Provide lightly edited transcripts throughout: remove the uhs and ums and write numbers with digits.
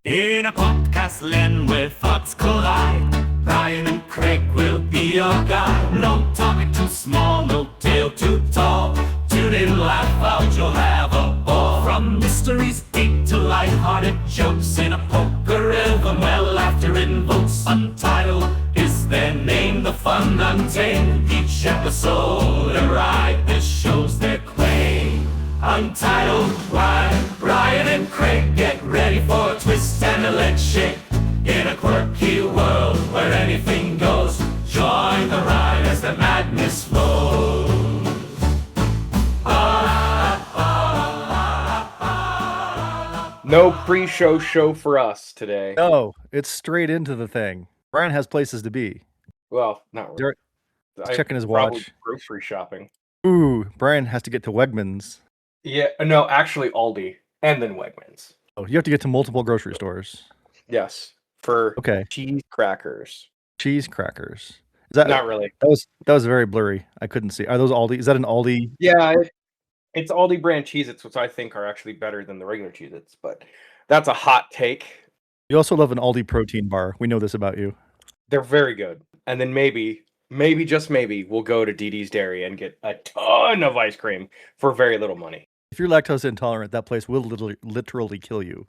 In a podcast land where thoughts collide, Brian and Craig will be your guide. No topic too small, no tale too tall. Tune in, laugh out, you'll have a ball. From mysteries deep to light-hearted jokes in a poker rhythm where laughter invokes. Untitled is their name, the fun untamed. Each episode a ride, this shows their claim. Untitled, Brian and Craig, get ready for a twist and a leg shake. In a quirky world where anything goes, join the ride as the madness flows. No pre-show for us today. No, it's straight into the thing. Brian has places to be. Well, not really. He's checking his Probably watch. grocery shopping. Ooh, Brian has to get to Wegmans. Yeah, no, actually Aldi and then Wegmans. Oh, you have to get to multiple grocery stores. Yes, for cheese crackers. Cheese crackers. Is that not really? That was very blurry. I couldn't see. Are those Aldi? Is that an Aldi? Yeah, it's Aldi brand Cheez-Its, which I think are actually better than the regular Cheez-Its, but that's a hot take. You also love an Aldi protein bar. We know this about you. They're very good. And then maybe just maybe we'll go to DD's Dairy and get a ton of ice cream for very little money. If you're lactose intolerant, that place will literally kill you.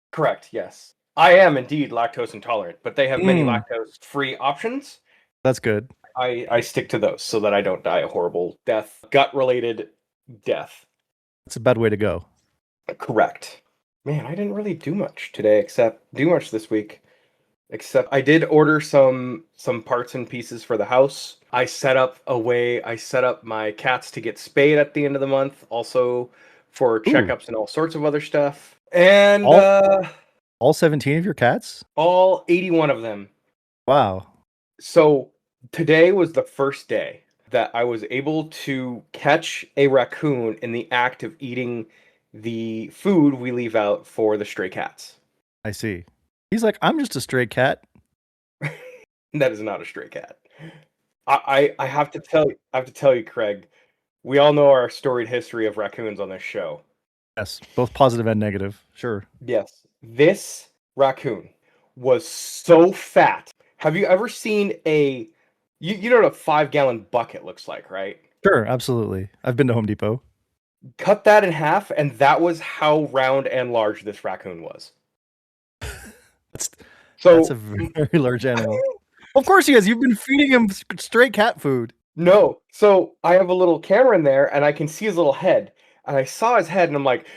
Correct, yes. I am indeed lactose intolerant, but they have many lactose-free options. That's good. I stick to those so that I don't die a horrible death, gut-related death. That's a bad way to go. Correct. Man, I didn't really do much today this week. Except I did order some parts and pieces for the house. I set up my cats to get spayed at the end of the month, also for checkups and all sorts of other stuff. And all 17 of your cats? All 81 of them. Wow. So today was the first day that I was able to catch a raccoon in the act of eating the food we leave out for the stray cats. I see. He's like, I'm just a stray cat. That is not a stray cat. I have to tell you, Craig, we all know our storied history of raccoons on this show. Yes, both positive and negative. Sure. Yes. This raccoon was so fat. Have you ever seen you know what a 5-gallon bucket looks like, right? Sure, absolutely. I've been to Home Depot. Cut that in half, and that was how round and large this raccoon was. That's a very large animal. Of course he is. You've been feeding him stray cat food. No. So I have a little camera in there, and I can see his little head. And I saw his head, and I'm like,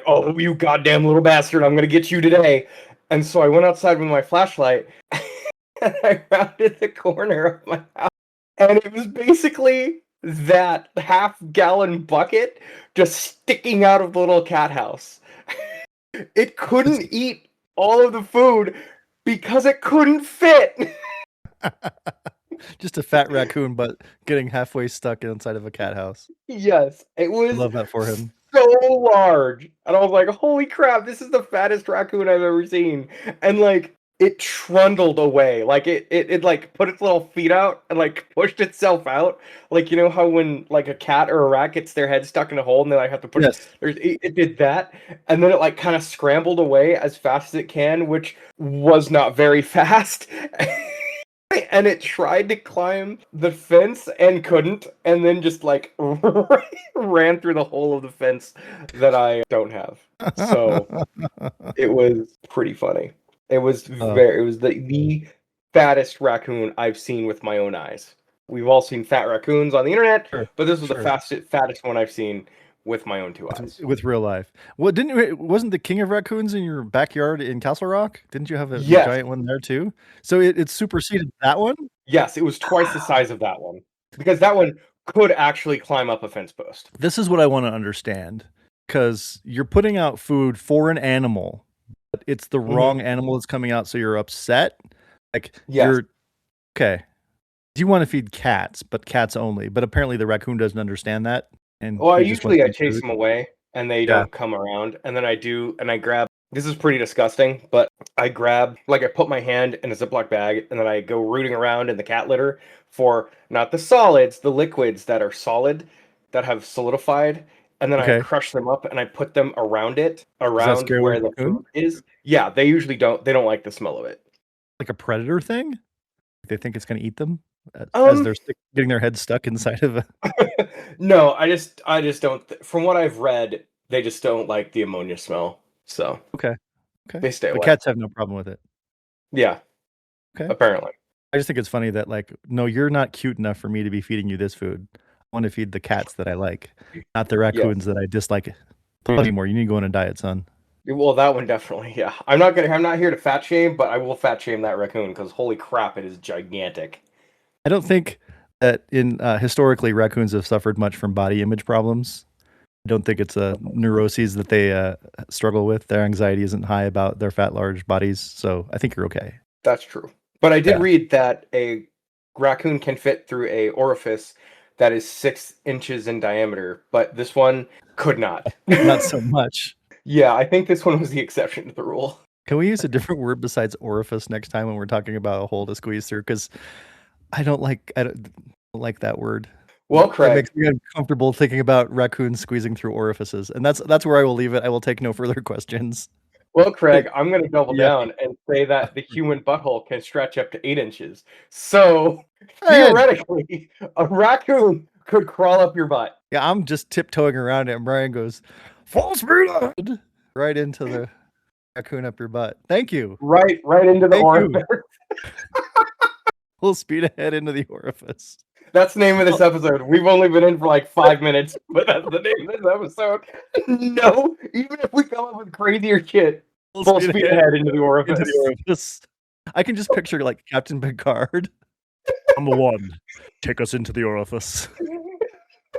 oh, you goddamn little bastard, I'm gonna get you today. And so I went outside with my flashlight, and I rounded the corner of my house, and it was basically that half-gallon bucket just sticking out of the little cat house. It couldn't eat all of the food because it couldn't fit. Just a fat raccoon, but getting halfway stuck inside of a cat house. Yes, it was. I love that for him. So large, and I was like, "Holy crap! This is the fattest raccoon I've ever seen." And like, it trundled away, like it like put its little feet out and like pushed itself out, like you know how when like a cat or a rat gets their head stuck in a hole and they like have to push. Yes. It did that, and then it like kind of scrambled away as fast as it can, which was not very fast. And it tried to climb the fence and couldn't, and then just like ran through the hole of the fence that I don't have. So it was pretty funny. It was the fattest raccoon I've seen with my own eyes. We've all seen fat raccoons on the internet, but this was the fattest one I've seen with my own two eyes. With real life. Well, wasn't the king of raccoons in your backyard in Castle Rock? Didn't you have a giant one there too? So it superseded that one? Yes, it was twice the size of that one. Because that one could actually climb up a fence post. This is what I want to understand. Because you're putting out food for an animal, but it's the wrong animal that's coming out, so you're upset? Like, you're... Okay. You want to feed cats, but cats only. But apparently the raccoon doesn't understand that. And I chase them away, and they don't come around. And then I grab. This is pretty disgusting, but I put my hand in a Ziploc bag, and then I go rooting around in the cat litter for not the solids, the liquids that are solid, that have solidified, and then I Okay. crush them up and I put them around it, Does that around scare away where the the raccoon? food is. Yeah, they usually don't. They don't like the smell of it. Like a predator thing? They think it's gonna eat them as Um, they're getting their head stuck inside of a. no, I just don't. From what I've read, they just don't like the ammonia smell, so Okay. Okay. they stay But away. cats have no problem with it. Yeah, Okay. apparently. I just think it's funny that like, no, you're not cute enough for me to be feeding you this food. I want to feed the cats that I like, not the Yes. raccoons that I dislike anymore. You need to go on a diet, son. Well, that one definitely. Yeah, I'm not here to fat shame, but I will fat shame that raccoon because holy crap, it is gigantic. I don't think that in historically raccoons have suffered much from body image problems. I don't think it's a neuroses that they struggle with. Their anxiety isn't high about their fat, large bodies, so I think you're okay. That's true. But I did Yeah. read that a raccoon can fit through a orifice that is 6 inches in diameter, but this one could not. Not so much. Yeah, I think this one was the exception to the rule. Can we use a different word besides orifice next time when we're talking about a hole to squeeze through? Because I don't like that word. Well, It Craig, makes me uncomfortable thinking about raccoons squeezing through orifices, and that's where I will leave it. I will take no further questions. I'm going to double Yeah. down and say that the human butthole can stretch up to 8 inches. So, Ed! theoretically, a raccoon could crawl up your butt. Yeah, I'm just tiptoeing around it, and Brian goes, "Full speed ahead!" Right into the raccoon up your butt. Thank you. Right into the Thank you. orifice. Full speed ahead into the orifice. That's the name of this episode. We've only been in for like 5 minutes, but that's the name of this episode. No, even if we come up with crazier shit, full speed ahead into the orifice. Into the orifice. I can just picture like Captain Picard. Number 1, take us into the orifice.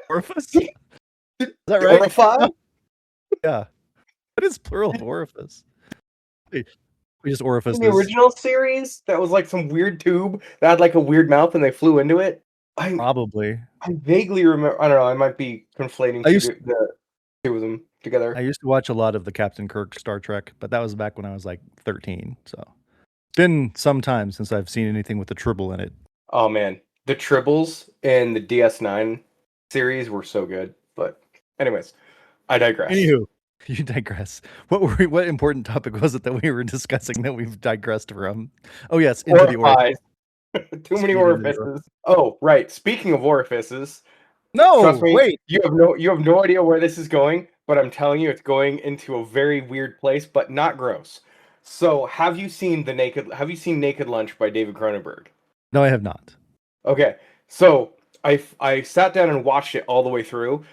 Orifice? Is that right? Orify? Yeah. What is plural of orifice? We just orifices. In the original series, that was like some weird tube that had like a weird mouth and they flew into it. Probably. I vaguely remember. I don't know. I might be conflating the two of them together. I used to watch a lot of the Captain Kirk Star Trek, but that was back when I was like 13. So it's been some time since I've seen anything with the Tribble in it. Oh man, the Tribbles in the DS9 series were so good. But anyways, I digress. Anywho, you digress. What important topic was it that we were discussing that we've digressed from? Oh yes, into the orifice. Too many orifices. Oh, right. Speaking of orifices, no, trust me, wait. You have no idea where this is going, but I'm telling you, it's going into a very weird place, but not gross. So, have you seen Naked Lunch by David Cronenberg? No, I have not. Okay, so I sat down and watched it all the way through.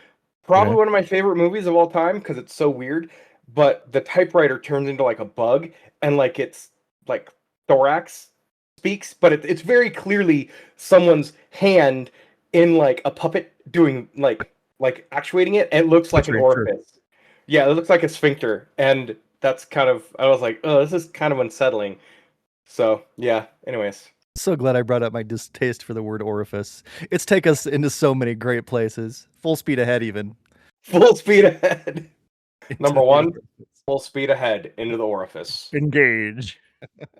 Probably one of my favorite movies of all time because it's so weird. But the typewriter turns into like a bug, and like it's like thorax speaks, but it's very clearly someone's hand in like a puppet doing like actuating it, and it looks like an orifice. Yeah, it looks like a sphincter, and that's kind of, I was like, oh, this is kind of unsettling. So yeah. Anyways, so glad I brought up my distaste for the word orifice. It's taken us into so many great places. Full speed ahead, even. Full speed ahead. Number 1, full speed ahead into the orifice. Engage.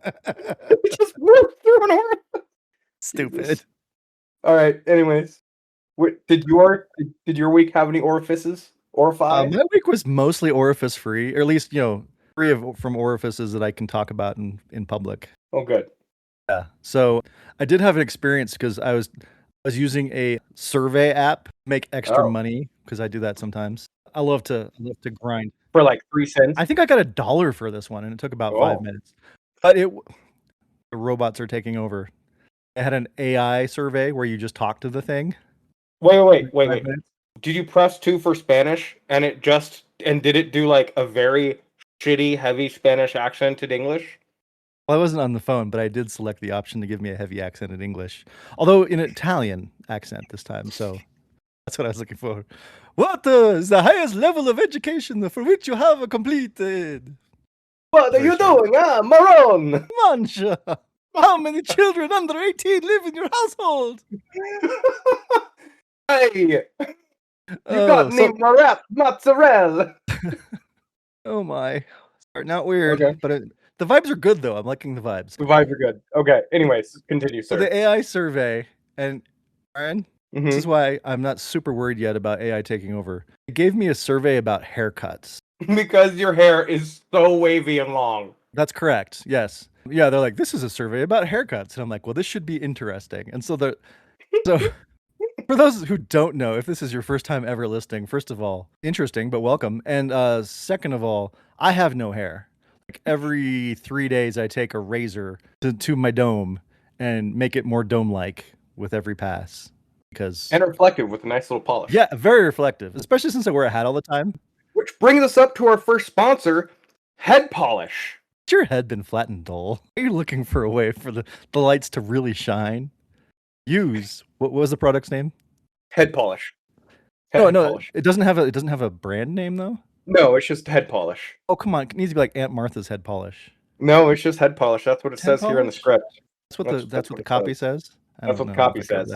It just moved through an orifice. Stupid. Jesus. All right. Anyways, did your week have any orifices? My week was mostly orifice free, or at least free from orifices that I can talk about in public. Oh, good. Yeah. So I did have an experience because I was using a survey app to make extra money because I do that sometimes. I love to grind for like 3 cents. I think I got $1 for this one, and it took about 5 minutes. But the robots are taking over. I had an AI survey where you just talk to the thing. Wait. Did you press 2 for Spanish and did it do like a very shitty, heavy Spanish accent in English? Well, I wasn't on the phone, but I did select the option to give me a heavy accent in English, although in an Italian accent this time. So that's what I was looking for. What is the highest level of education for which you have completed? What are you doing, Maron? Mancha. How many children under 18 live in your household? Hey, you got me mozzarella. Oh my, starting out weird, but the vibes are good though. I'm liking the vibes. The vibes are good. Okay. Anyways, continue, sir. So the AI survey, and Aaron, This is why I'm not super worried yet about AI taking over. It gave me a survey about haircuts. Because your hair is so wavy and long. That's correct. Yes. Yeah, they're like, this is a survey about haircuts. And I'm like, well, this should be interesting. And so for those who don't know, if this is your first time ever listening, first of all, interesting, but welcome. And second of all, I have no hair. Like every 3 days, I take a razor to my dome and make it more dome-like with every pass. And reflective with a nice little polish. Yeah, very reflective, especially since I wear a hat all the time. Which brings us up to our first sponsor, Head Polish. Has your head been flat and dull? Are you looking for a way for the lights to really shine? What was the product's name? Head Polish. Head polish. It doesn't have a brand name though? No, it's just Head Polish. Oh, come on. It needs to be like Aunt Martha's Head Polish. No, it's just Head Polish. That's what it says here in the script. That's what the copy says? That's what the copy says.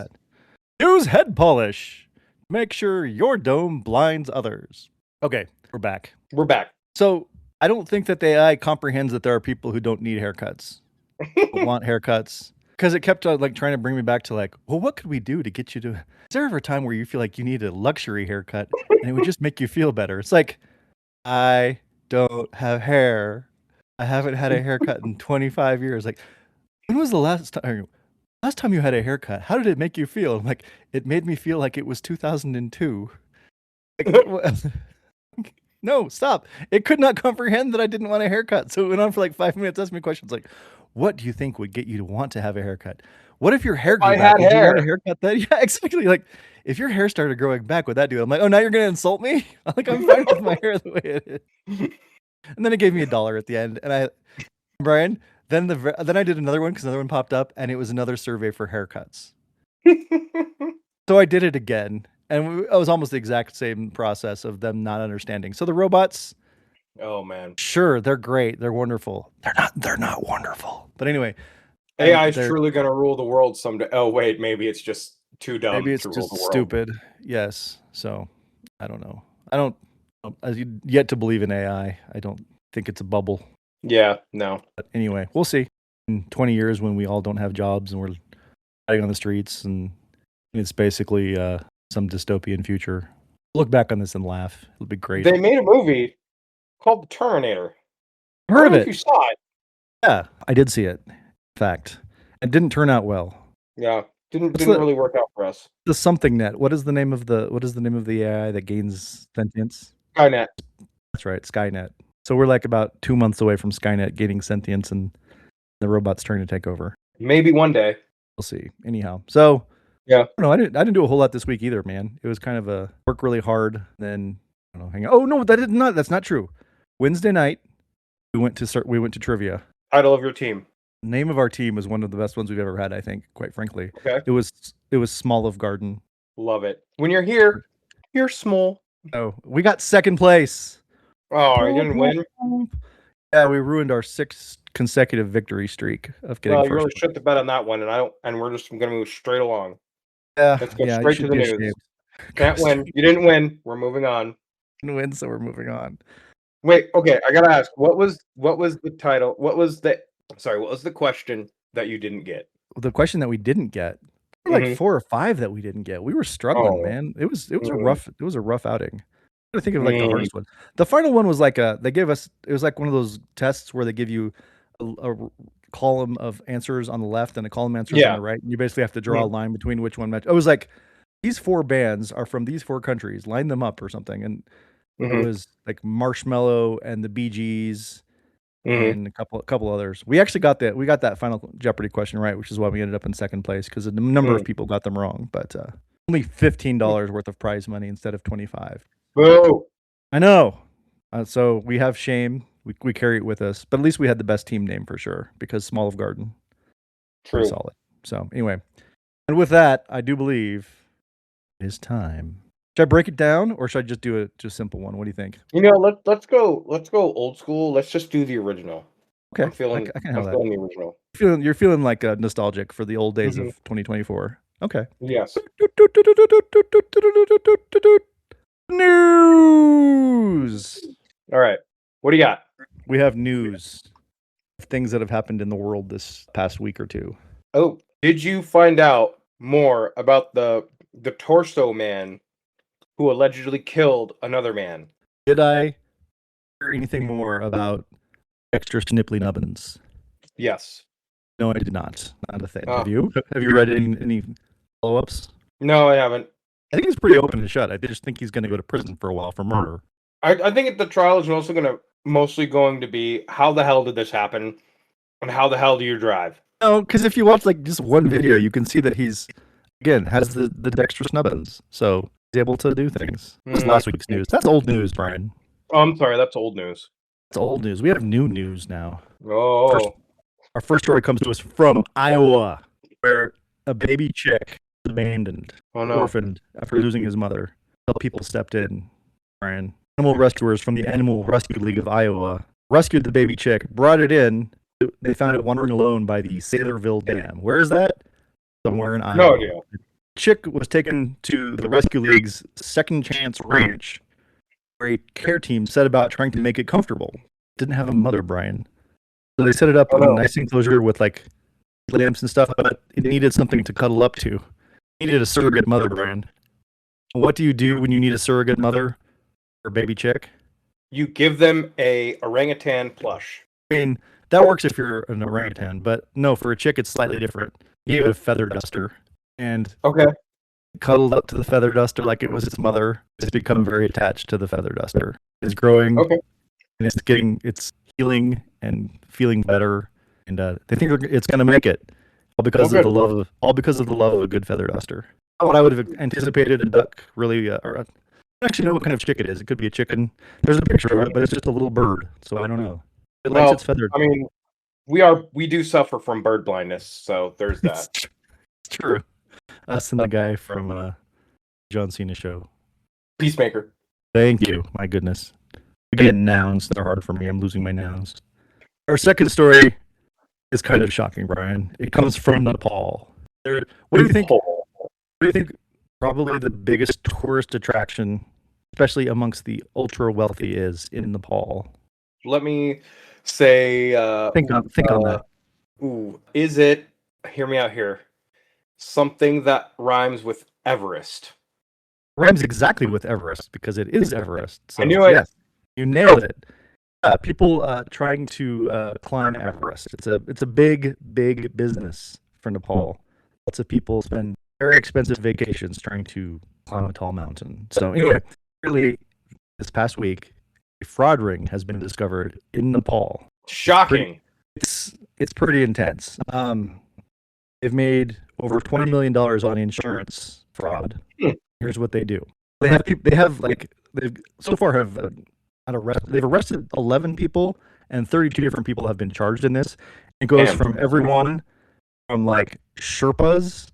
Use Head Polish. Make sure your dome blinds others. Okay, we're back. So I don't think that the AI comprehends that there are people who don't need haircuts, who want haircuts. Because it kept like trying to bring me back to like, well, what could we do to get you to? Is there ever a time where you feel like you need a luxury haircut and it would just make you feel better? It's like, I don't have hair. I haven't had a haircut in 25 years. Like, when was the last time you had a haircut? How did it make you feel? I'm like, it made me feel like it was 2002. Like, no, stop. It could not comprehend that I didn't want a haircut. So it went on for like 5 minutes, asking me questions like, what do you think would get you to want to have a haircut? What if your hair grew back? Would you want a haircut then? Yeah, exactly. Like, if your hair started growing back, would that do it? I'm like, oh, now you're going to insult me? Like, I'm fine with my hair the way it is. And then it gave me $1 at the end. And Brian, then I did another one because another one popped up and it was another survey for haircuts. So I did it again. And it was almost the exact same process of them not understanding. So the robots, oh man, sure, they're great, they're wonderful. They're not wonderful. But anyway, AI is truly going to rule the world someday. Oh wait, maybe it's just too dumb. Maybe it's to just rule the world. stupid. Yes. So I don't know. I don't yet to believe in AI. I don't think it's a bubble. Yeah. No. But anyway, we'll see. In 20 years, when we all don't have jobs and we're fighting on the streets, and it's basically some dystopian future. Look back on this and laugh. It'll be great. They made a movie called The Terminator. Heard of it? If you saw it. Yeah, I did see it. In fact, it didn't turn out well. Yeah, didn't really work out for us. The something net. What is the name of the AI that gains sentience? Skynet. That's right, Skynet. So we're like about 2 months away from Skynet gaining sentience and the robots trying to take over. Maybe one day. We'll see. Anyhow, so. Yeah. No, I didn't do a whole lot this week either, man. It was kind of a work really hard, then I don't know, hang out. Oh no, that's not true. Wednesday night, we went to trivia. Title of your team. The name of our team was one of the best ones we've ever had, I think, quite frankly. Okay. It was Small of Garden. Love it. When you're here, you're small. Oh, we got second place. Oh, you didn't win? Yeah, we ruined our 6th consecutive victory streak of getting first. You really shit the bed on that one, and we're just gonna move straight along. Yeah, let's go straight to the news. Can't win. You didn't win. We're moving on. Didn't win, so we're moving on. Wait, okay. I gotta ask. What was the title? What was the question that you didn't get? The question that we didn't get. There were like 4 or 5 that we didn't get. We were struggling, man. It was a rough outing. I think of like the hardest one. The final one was like it was like one of those tests where they give you a column of answers on the left and a column of answers on the right, and you basically have to draw a line between which one match. It was like, these 4 bands are from these 4 countries, line them up or something. And it was like Marshmello and the Bee Gees and a couple others. We actually got that final Jeopardy question right, which is why we ended up in second place, because a number of people got them wrong, but only $15 worth of prize money instead of $25. Boo! I know. So we have shame. We carry it with us, but at least we had the best team name for sure, because Small of Garden. True. Pretty solid. So anyway, and with that, I do believe it is time. Should I break it down, or should I just do a simple one? What do you think? Let's go old school. Let's just do the original. Okay, I'm feeling the original. You're feeling like nostalgic for the old days of 2024. Okay. Yes. News. All right. What do you got? We have news of things that have happened in the world this past week or two. Oh, did you find out more about the the torso man who allegedly killed another man. Did I hear anything more about extra snipply nubbins? Yes. No, I did not. Not a thing. Oh. Have you? Have you read any follow-ups? No, I haven't. I think it's pretty open and shut. I just think he's going to go to prison for a while for murder. I think the trial is mostly going to be how the hell did this happen, and how the hell do you drive? No, because if you watch like just one video, you can see that he's again has the dexterous nubbins, so he's able to do things. That's last week's news. That's old news, Brian. Oh, I'm sorry, that's old news. It's old news. We have new news now. Oh. Our first story comes to us from Iowa, where a baby chick was abandoned, orphaned after losing his mother. People stepped in. Brian, animal rescuers from the Animal Rescue League of Iowa rescued the baby chick, brought it in. They found it wandering alone by the Saylorville Dam. Where is that? Somewhere in Iowa. No idea. The chick was taken to the Rescue League's Second Chance Ranch, where a care team set about trying to make it comfortable. It didn't have a mother, Brian. So they set it up in a nice enclosure with like lamps and stuff, but it needed something to cuddle up to. It needed a surrogate mother, Brian. What do you do when you need a surrogate mother for a baby chick? You give them a orangutan plush. I mean, that works if you're an orangutan, but no, for a chick, it's slightly different. You gave it a feather duster, and cuddled up to the feather duster like it was its mother. It's become very attached to the feather duster. It's growing, and it's healing and feeling better, and they think it's going to make it all because of the love of a good feather duster. What I would have anticipated a duck really, or I don't actually know what kind of chick it is. It could be a chicken. There's a picture of it, but it's just a little bird, so I don't know. It likes its feathered. I mean, we do suffer from bird blindness, so there's that. It's true. Us and the guy from John Cena show. Peacemaker. Thank you. My goodness. Again, nouns. They're hard for me. I'm losing my nouns. Our second story is kind of shocking, Brian. It comes from Nepal. What do you think? What do you think? Probably the biggest tourist attraction, especially amongst the ultra wealthy, is in Nepal. Let me say. Think on that. Is it? Hear me out here. Something that rhymes with Everest. Rhymes exactly with Everest because it is Everest. So, I knew it. Yes, you nailed it. People trying to climb Everest. It's a big business for Nepal. Lots of people spend very expensive vacations trying to climb a tall mountain. So anyway, really, this past week, a fraud ring has been discovered in Nepal. Shocking. It's pretty intense. They've made over $20 million on insurance fraud. Here's what they do. They've so far they've arrested 11 people, and 32 different people have been charged in this. It goes from everyone from like Sherpas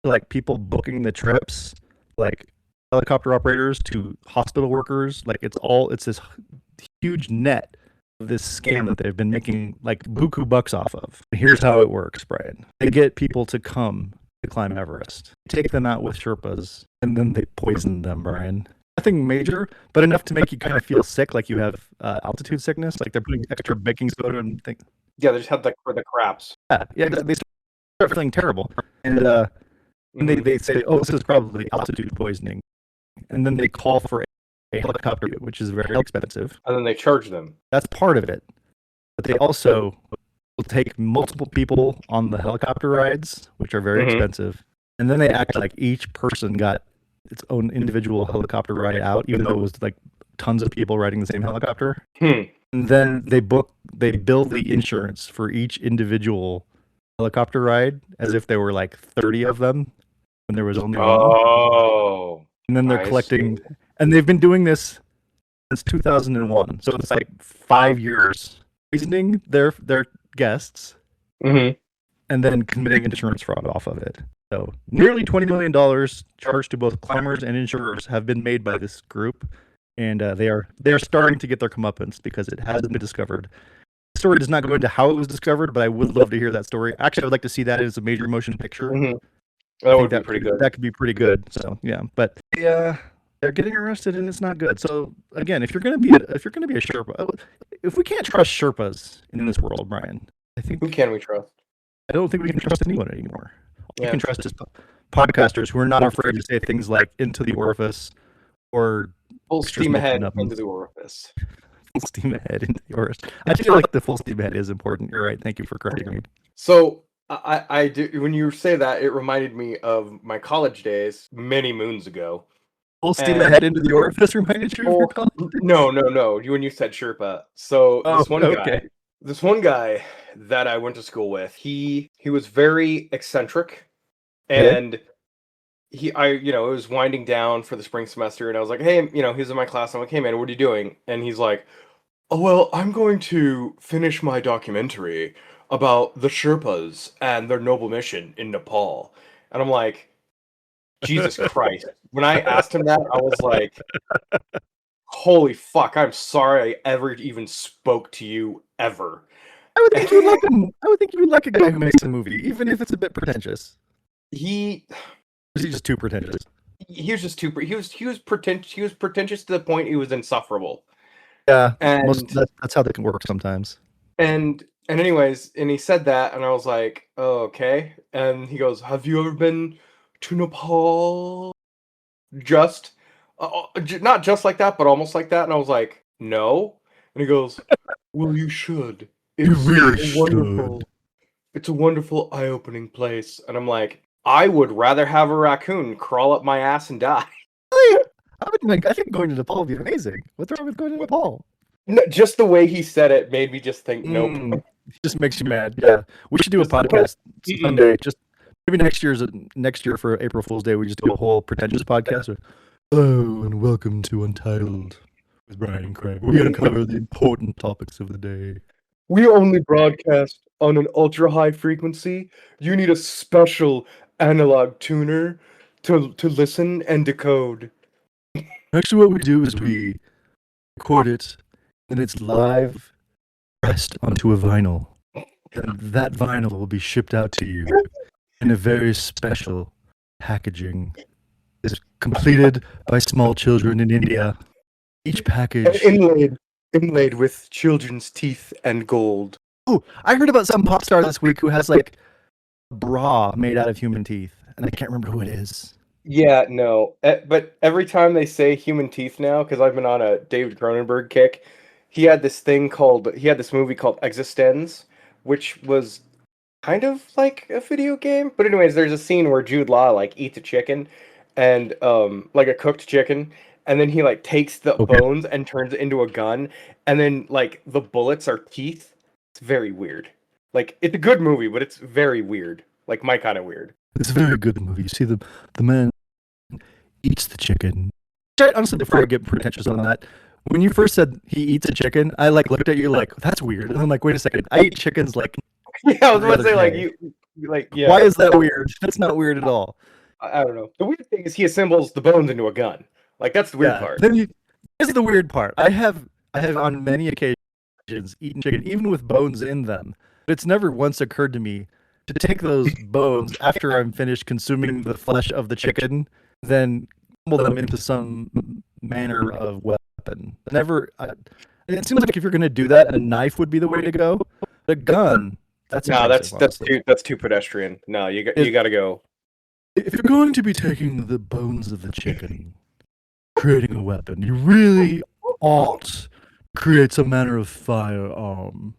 to like people booking the trips, like helicopter operators to hospital workers. Like it's this huge net of this scam that they've been making like buku bucks off of. Here's how it works, Brian. They get people to come to climb Everest, take them out with Sherpas, and then they poison them, Brian. Nothing major, but enough to make you kind of feel sick, like you have altitude sickness, like they're putting extra baking soda and things. Yeah, they just had for the craps. Yeah, they start feeling terrible. And they say, oh, this is probably altitude poisoning. And then they call for a helicopter, which is very expensive. And then they charge them. That's part of it. But they also will take multiple people on the helicopter rides, which are very expensive. And then they act like each person got its own individual helicopter ride out, even though it was like tons of people riding the same helicopter. And then they bill the insurance for each individual helicopter ride as if there were like 30 of them when there was only one. And then they're collecting, and they've been doing this since 2001. So it's like 5 years poisoning their guests and then committing insurance fraud off of it. So nearly $20 million charged to both climbers and insurers have been made by this group, and they are starting to get their comeuppance because it hasn't been discovered. The story does not go into how it was discovered, but I would love to hear that story. Actually, I would like to see that as a major motion picture. That would be pretty good. That could be pretty good. So yeah, but they're getting arrested, and it's not good. So again, if you're gonna be a Sherpa, if we can't trust Sherpas in this world, Brian, I think who can we trust? I don't think we can trust anyone anymore. You can trust is podcasters who are not afraid to say things like "into the orifice" or "full steam ahead into the orifice." Full steam ahead into the orifice. I feel like the full steam ahead is important. You're right. Thank you for correcting me. So I do. When you say that, it reminded me of my college days many moons ago. Full steam ahead into the orifice reminded you of your college days? No. When you said Sherpa. So this one guy that I went to school with, he was very eccentric, and it was winding down for the spring semester, and I was like, hey, he's in my class. I'm like, hey man, what are you doing? And he's like, oh well, I'm going to finish my documentary about the Sherpas and their noble mission in Nepal. And I'm like, Jesus Christ. When I asked him that, I was like, holy fuck, I'm sorry I ever even spoke to you ever. I would think you would like a guy who makes a movie, even if it's a bit pretentious. Was he just too pretentious? He was just too he was pretentious to the point he was insufferable. Yeah, that's how they can work sometimes. And anyways, and he said that, and I was like, oh, okay. And he goes, have you ever been to Nepal? Just not just like that, but almost like that. And I was like, no. And he goes, well, you should. You really should. It's a wonderful, eye-opening place. And I'm like, I would rather have a raccoon crawl up my ass and die. I think going to Nepal would be amazing. What's wrong with going to Nepal? No, just the way he said it made me just think, nope. It just makes you mad. Yeah, we should do a podcast someday. Just maybe next year for April Fool's Day, we just do a whole pretentious podcast. Hello and welcome to Untitled with Brian and Craig. We're going to cover the important topics of the day. We only broadcast on an ultra-high frequency. You need a special analog tuner to listen and decode. Actually, what we do is we record it, and it's live pressed onto a vinyl. And that vinyl will be shipped out to you in a very special packaging. It's completed by small children in India. Each package inlaid with children's teeth and gold. Oh, I heard about some pop star this week who has like a bra made out of human teeth, and I can't remember who it is. Yeah, no. But every time they say human teeth now, because I've been on a David Cronenberg kick, he had this movie called Existenz, which was kind of like a video game. But anyways, there's a scene where Jude Law like eats a chicken, and like a cooked chicken, and then he like takes the bones and turns it into a gun, and then like the bullets are teeth. It's very weird. Like, it's a good movie, but it's very weird. Like, my kind of weird. It's a very good movie. You see, the man eats the chicken. Honestly, before I get pretentious on that, when you first said he eats a chicken, I like looked at you like, that's weird. And I'm like, wait a second. I eat chickens like... Yeah, I was about to say, like, you... like, yeah. Why is that weird? That's not weird at all. I don't know. The weird thing is he assembles the bones into a gun. Like, that's the weird part. This is the weird part. I have on many occasions eaten chicken, even with bones in them. But it's never once occurred to me to take those bones after I'm finished consuming the flesh of the chicken, then crumble them into some manner of weapon. It seems like if you're going to do that, a knife would be the way to go. The gun, that's too pedestrian. No, you got to go. If you're going to be taking the bones of the chicken, creating a weapon, you really ought create some manner of firearm.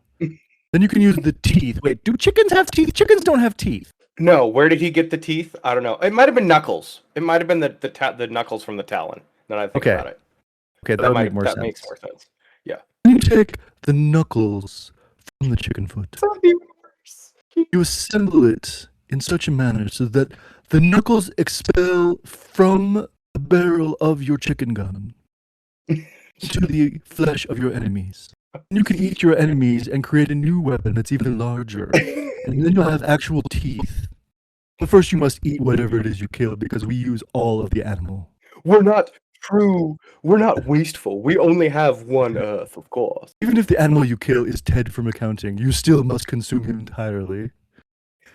Then you can use the teeth. Wait, do chickens have teeth? Chickens don't have teeth. No, where did he get the teeth? I don't know. It might have been knuckles. It might have been the knuckles from the talon. Then I think about it. Okay, that makes more sense. That makes more sense. Yeah. You take the knuckles from the chicken foot. You assemble it in such a manner so that the knuckles expel from the barrel of your chicken gun into the flesh of your enemies. You can eat your enemies and create a new weapon that's even larger. And then you'll have actual teeth. But first you must eat whatever it is you killed because we use all of the animal. We're not wasteful. We only have one earth, of course. Even if the animal you kill is Ted from accounting, you still must consume him entirely.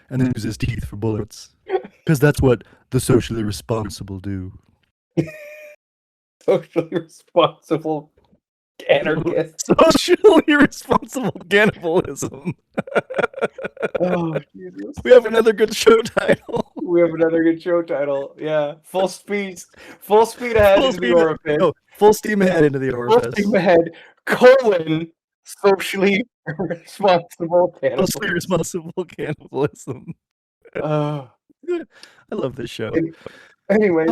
And then use his teeth for bullets. Because that's what the socially responsible do. Socially responsible anarchist. Socially responsible cannibalism. Oh, Jesus. We have another good show title. We have another good show title. Yeah. Full speed ahead into the orifice. No, full steam ahead into the Full orifice. steam ahead, socially responsible cannibalism. Socially responsible cannibalism. I love this show. Anyways,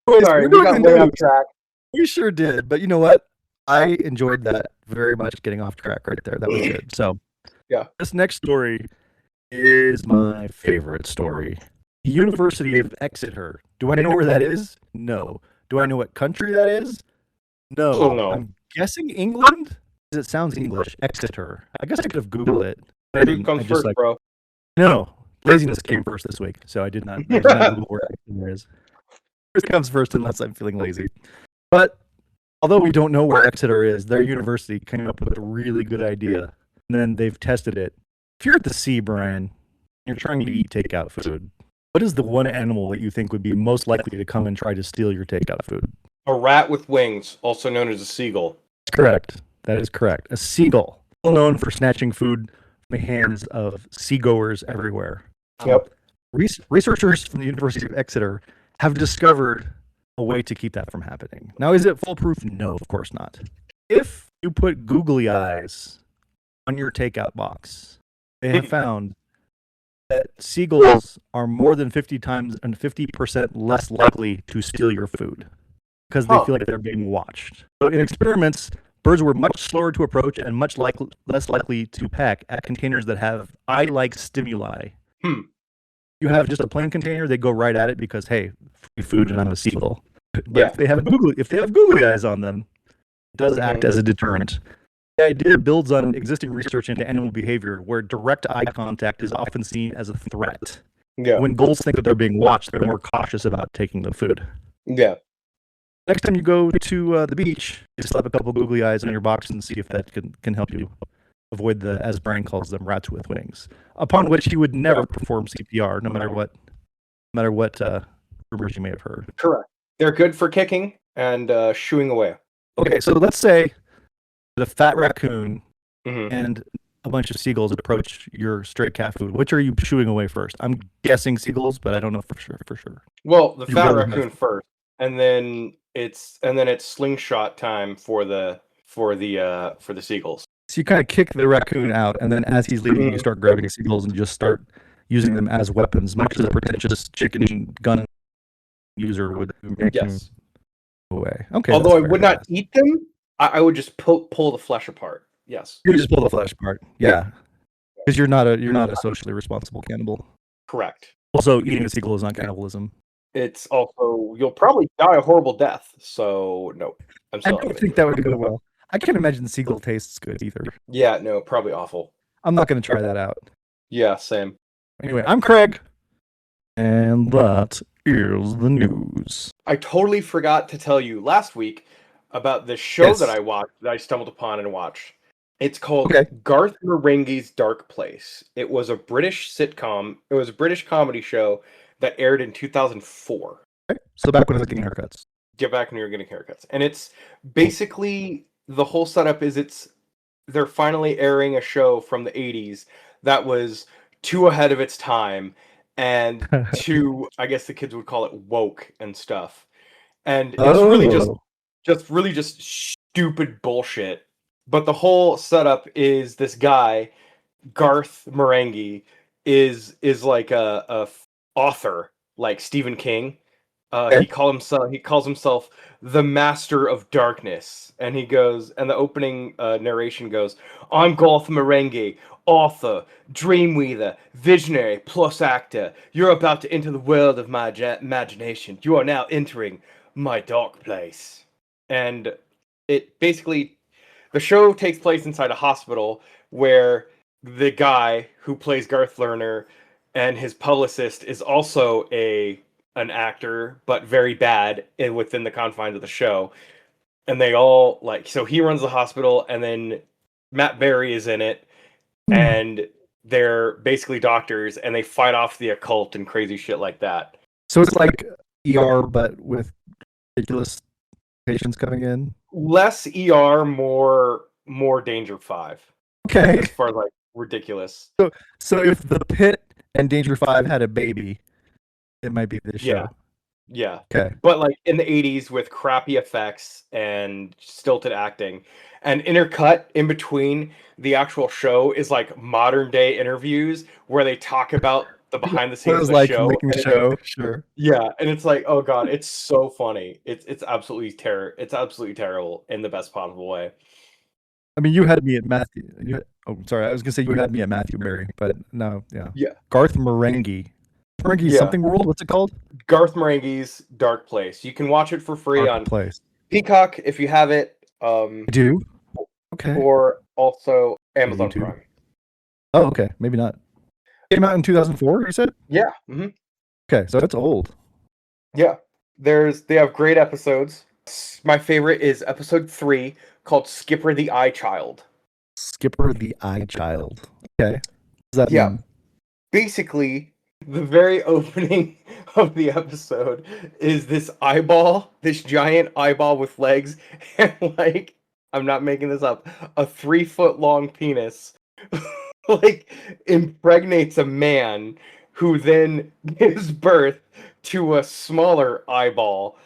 Anyways, sorry, we're we doing got the way off news. track. We sure did, but you know what? I enjoyed that very much, getting off track right there. That was good. So, yeah, this next story is my favorite story. The University of Exeter. Do I know where that is? No. Do I know what country that is? No. Oh, no. I'm guessing England? Because it sounds English. Exeter. I guess I could have Googled it. Who comes first, bro? No. Laziness came first this week, so I did not Google where Exeter is. First comes first unless I'm feeling lazy. But although we don't know where Exeter is, their university came up with a really good idea. And then they've tested it. If you're at the sea, Brian, you're trying to eat takeout food, what is the one animal that you think would be most likely to come and try to steal your takeout food? A rat with wings, also known as a seagull. That's correct. That is correct. A seagull, well known for snatching food from the hands of seagoers everywhere. Yep. Researchers from the University of Exeter have discovered a way to keep that from happening. Now, is it foolproof? No, of course not. If you put googly eyes on your takeout box, they have found that seagulls are more than 50% less likely to steal your food because they feel like they're being watched. So in experiments, birds were much slower to approach and much less likely to peck at containers that have eye-like stimuli. You have just a plain container, they go right at it because, hey, free food and I'm a seagull. But if they have googly eyes on them, it does act as a deterrent. The idea builds on existing research into animal behavior where direct eye contact is often seen as a threat. Yeah. When gulls think that they're being watched, they're more cautious about taking the food. Yeah. Next time you go to the beach, you slap a couple googly eyes on your box and see if that can help you avoid the, as Brian calls them, rats with wings. Upon which he would never perform CPR, no matter what rumors you may have heard. Correct. They're good for kicking and shooing away. Okay, so let's say the fat raccoon and a bunch of seagulls approach your stray cat food. Which are you shooing away first? I'm guessing seagulls, but I don't know for sure. Well, the fat raccoon first, and then it's slingshot time for the seagulls. So you kind of kick the raccoon out, and then as he's leaving, you start grabbing seagulls and just start using them as weapons, much as a pretentious chicken gun user would make them away. Okay. Although I would not eat them, I would just pull the flesh apart. Yes. You just pull the flesh apart. Yeah. Because you're not a socially responsible cannibal. Correct. Also, eating a seagull is not cannibalism. It's also, you'll probably die a horrible death. So no, I don't think that would go well. I can't imagine the seagull tastes good either. Yeah, no, probably awful. I'm not going to try that out. Yeah, same. Anyway, I'm Craig, and that is the news. I totally forgot to tell you last week about the show that I watched, that I stumbled upon and watched. It's called Garth Marenghi's Dark Place. It was a British sitcom. It was a British comedy show that aired in 2004. Okay. So back when I was getting haircuts. Get back when you were getting haircuts. And it's basically, the whole setup is they're finally airing a show from the 80s that was too ahead of its time and too, I guess the kids would call it woke and stuff. And it's really just stupid bullshit. But the whole setup is this guy, Garth Marenghi, is like a author like Stephen King. He calls himself the Master of Darkness, and he goes, and the opening narration goes, "I'm Garth Marenghi, author, dreamweaver, visionary, plus actor. You're about to enter the world of my imagination. You are now entering my dark place." And it basically, the show takes place inside a hospital where the guy who plays Garth Lerner and his publicist is also an actor, but very bad within the confines of the show. And they all so he runs the hospital, and then Matt Berry is in it, and they're basically doctors, and they fight off the occult and crazy shit like that. So it's like ER, but with ridiculous patients coming in. Less ER, more Danger 5. Okay. As far as ridiculous. So if The Pit and Danger 5 had a baby, it might be this Yeah. show. Yeah. Okay. But like in the 80s with crappy effects and stilted acting. And intercut in between the actual show is like modern day interviews where they talk about the behind the What it scenes of was the like show. making the show, sure. Yeah, and it's like, oh god, it's so funny. It's absolutely terrible in the best possible way. I mean, you had me at Matthew. Sorry, I was gonna say you had me at Matthew Berry, but no, yeah. Yeah. Garth Marenghi. Marenghi Yeah. something world. What's it called? Garth Marenghi's Dark Place. You can watch it for free Dark on Place. Peacock if you have it. I do. Okay. Or also Amazon YouTube. Prime. Oh, okay. Maybe not. Came out in 2004. You said? Yeah. Mm-hmm. Okay, so it's old. Yeah. They have great episodes. My favorite is episode 3 called Skipper the Eye Child. Skipper the Eye Child. Okay. What does that mean? Basically, the very opening of the episode is this eyeball, this giant eyeball with legs, and like, I'm not making this up, a 3-foot long penis, like, impregnates a man who then gives birth to a smaller eyeball.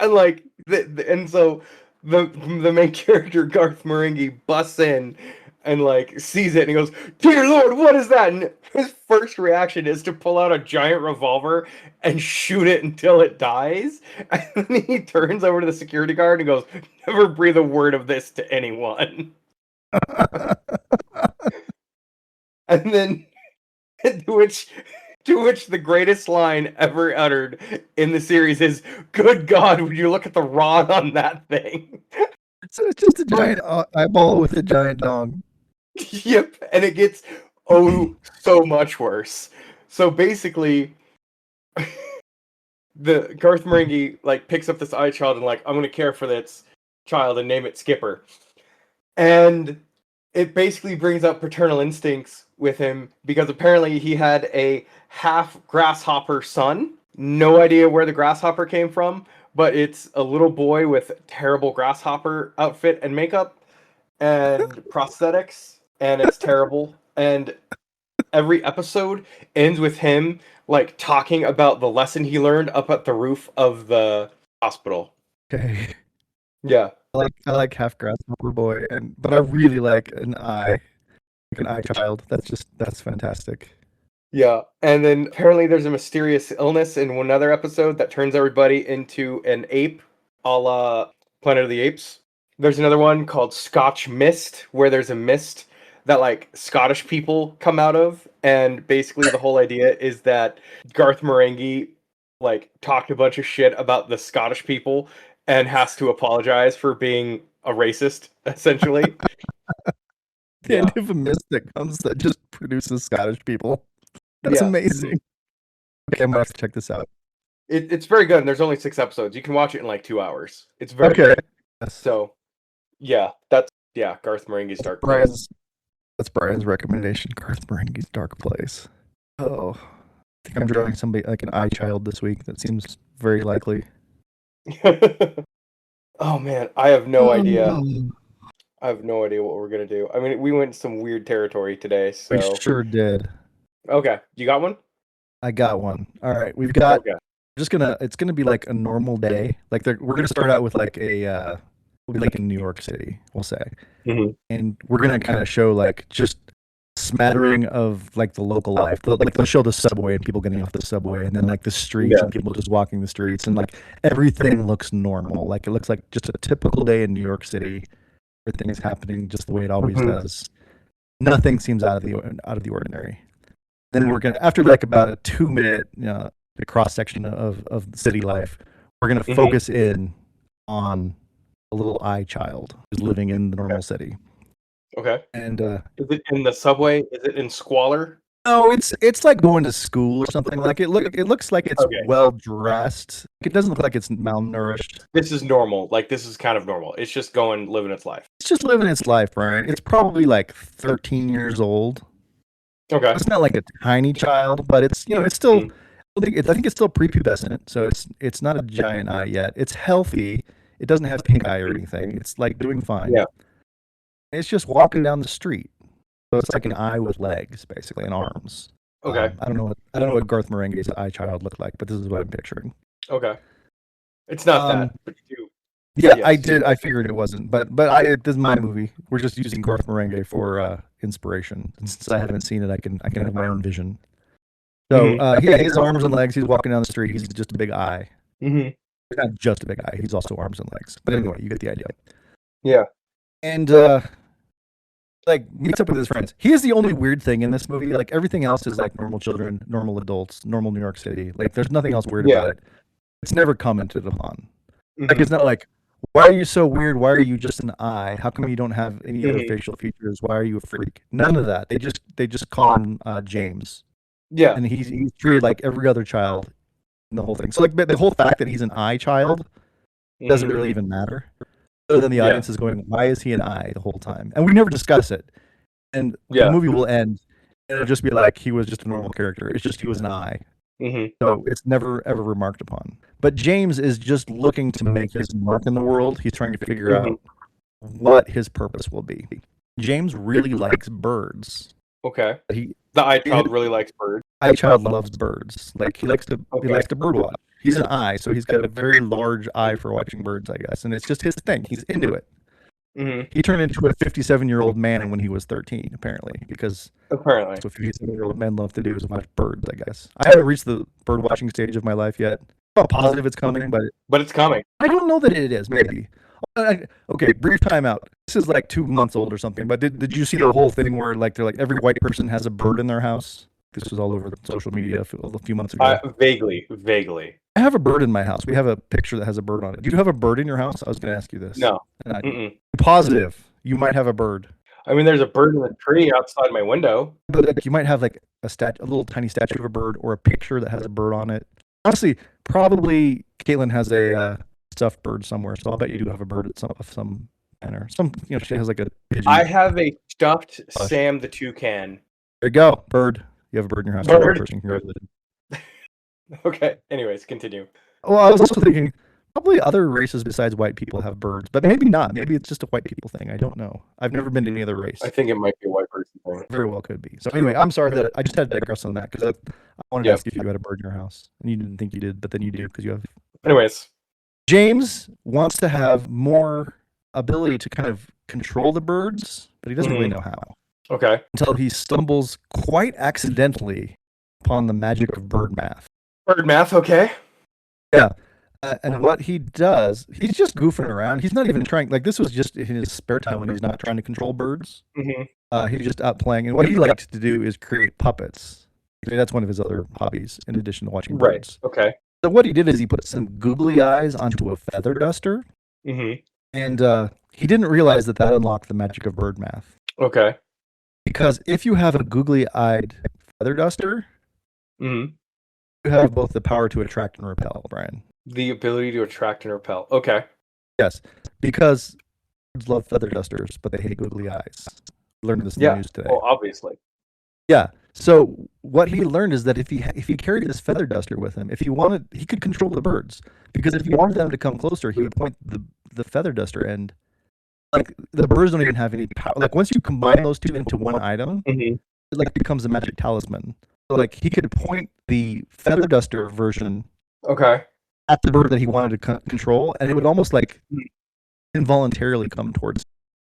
And like, and so the main character, Garth Marenghi, busts in and like sees it and he goes, "Dear Lord, what is that?" And his first reaction is to pull out a giant revolver and shoot it until it dies. And then he turns over to the security guard and goes, "Never breathe a word of this to anyone." And then to which the greatest line ever uttered in the series is, "Good God, would you look at the rod on that thing?" So it's just a giant eyeball with a giant dong. Yep, and it gets so much worse. So basically, the Garth Marenghi like picks up this eye child and like, I'm gonna care for this child and name it Skipper. And it basically brings up paternal instincts with him because apparently he had a half grasshopper son. No idea where the grasshopper came from, but it's a little boy with terrible grasshopper outfit and makeup and prosthetics, and it's terrible. And every episode ends with him like talking about the lesson he learned up at the roof of the hospital. Okay. Yeah. I like half grasshopper boy, but I really like an eye child. That's fantastic. Yeah, and then apparently there's a mysterious illness in one other episode that turns everybody into an ape, a la Planet of the Apes. There's another one called Scotch Mist, where there's a mist that like Scottish people come out of, and basically the whole idea is that Garth Marenghi like talked a bunch of shit about the Scottish people and has to apologize for being a racist, essentially. The end of a mist that comes that just produces Scottish people. That's amazing. Okay, I'm gonna have to check this out. It's very good, and there's only 6 episodes. You can watch it in like 2 hours. It's very good. So, Garth Marenghi's Dark Place. That's Brian's recommendation. Garth Marenghi's Dark Place. Oh, I think I'm drawing somebody like an eye child this week. That seems very likely. Oh man, I have no idea. I have no idea what we're gonna do. I mean, we went some weird territory today, so we sure did. Okay, you got one? I got one. All right, we've got. Okay. It's gonna be like a normal day. Like we're gonna start out with like we'll be like in New York City, we'll say, and we're gonna kind of show like just smattering of like the local life. Like they'll show the subway and people getting off the subway, and then like the streets and people just walking the streets, and like everything looks normal. Like it looks like just a typical day in New York City. Everything is happening just the way it always does. Nothing seems out of the ordinary. Then we're gonna, after like about a 2-minute cross section of city life, we're gonna focus in on a little eye child who's living in the normal city. Okay. And is it in the subway? Is it in squalor? No, it's like going to school or something. Like it looks like it's well dressed. It doesn't look like it's malnourished. This is normal. Like this is kind of normal. It's just living its life. It's just living its life, Brian. It's probably like 13 years old. Okay. It's not like a tiny child, but it's it's still. I think it's still prepubescent, so it's not a giant eye yet. It's healthy. It doesn't have pink eye or anything. It's like doing fine. Yeah. It's just walking down the street. So it's like an eye with legs, basically, and arms. Okay. I don't know what Garth Marenghi's eye child looked like, but this is what I'm picturing. Okay. It's not that, but you do. Yeah, yes. I did. I figured it wasn't, but this is my movie. We're just using Garth Marenghi for inspiration. And since I haven't seen it, I can have my own vision. So yeah, his arms and legs. He's walking down the street. He's just a big eye. Mm-hmm. He's not just a big eye. He's also arms and legs. But anyway, you get the idea. Yeah. And like meets up with his friends. He is the only weird thing in this movie. Like everything else is like normal children, normal adults, normal New York City. Like there's nothing else weird about it. It's never commented upon. Like it's not like, why are you so weird? Why are you just an eye? How come you don't have any other facial features? Why are you a freak? None of that. They just call him James. Yeah. And he's treated like every other child in the whole thing. So like the whole fact that he's an eye child doesn't really even matter. So then the audience is going, why is he an eye the whole time? And we never discuss it. And the movie will end and it'll just be like he was just a normal character. It's just he was an eye. So it's never ever remarked upon. But James is just looking to make his mark in the world. He's trying to figure out what his purpose will be. James really likes birds. Okay. The eye child really likes birds. Eye child loves birds. Like he likes to bird watch. He's an eye, so he's got a very large eye for watching birds, I guess, and it's just his thing. He's into it. He turned into a 57-year-old man when he was 13, apparently, because that's what 57-year-old men love to do is watch birds, I guess. I haven't reached the bird watching stage of my life yet. I'm not positive it's coming, but it's coming. I don't know that it is, maybe. Okay, brief timeout. This is like 2 months old or something, but did you see the whole thing where like they're like every white person has a bird in their house? This was all over the social media a few months ago. Vaguely. I have a bird in my house. We have a picture that has a bird on it. Do you have a bird in your house? I was going to ask you this. No. I'm positive you might have a bird. I mean, there's a bird in the tree outside my window. But like, you might have like a little tiny statue of a bird or a picture that has a bird on it. Honestly, probably Caitlin has a stuffed bird somewhere, so I'll bet you do have a bird of some manner. She has like a pigeon. I have a stuffed Sam the toucan. There you go, bird. You have a bird in your house. Bird. Okay. Anyways, continue. Well, I was also thinking probably other races besides white people have birds, but maybe not. Maybe it's just a white people thing. I don't know. I've never been to any other race. I think it might be a white person thing. Very well could be. So anyway, I'm sorry that I just had to digress on that because I wanted to ask if you had a bird in your house, and you didn't think you did, but then you do because you have. Anyways, James wants to have more ability to kind of control the birds, but he doesn't really know how. Okay. Until he stumbles quite accidentally upon the magic of bird math. Bird math, okay. Yeah. And what he does, he's just goofing around. He's not even trying, like this was just in his spare time when he's not trying to control birds. He's just out playing. And what he liked to do is create puppets. That's one of his other hobbies in addition to watching birds. Right, okay. So what he did is he put some googly eyes onto a feather duster. And he didn't realize that unlocked the magic of bird math. Okay. Because if you have a googly-eyed feather duster, you have both the power to attract and repel, Brian. The ability to attract and repel. Okay. Yes, because birds love feather dusters, but they hate googly eyes. Learned this in the news today. Well, obviously. Yeah. So what he learned is that if he carried this feather duster with him, if he wanted, he could control the birds. Because if he wanted them to come closer, he would point the feather duster end. Like the birds don't even have any power. Like once you combine those two into one item, it like becomes a magic talisman. So like he could point the feather duster version at the bird that he wanted to control, and it would almost like involuntarily come towards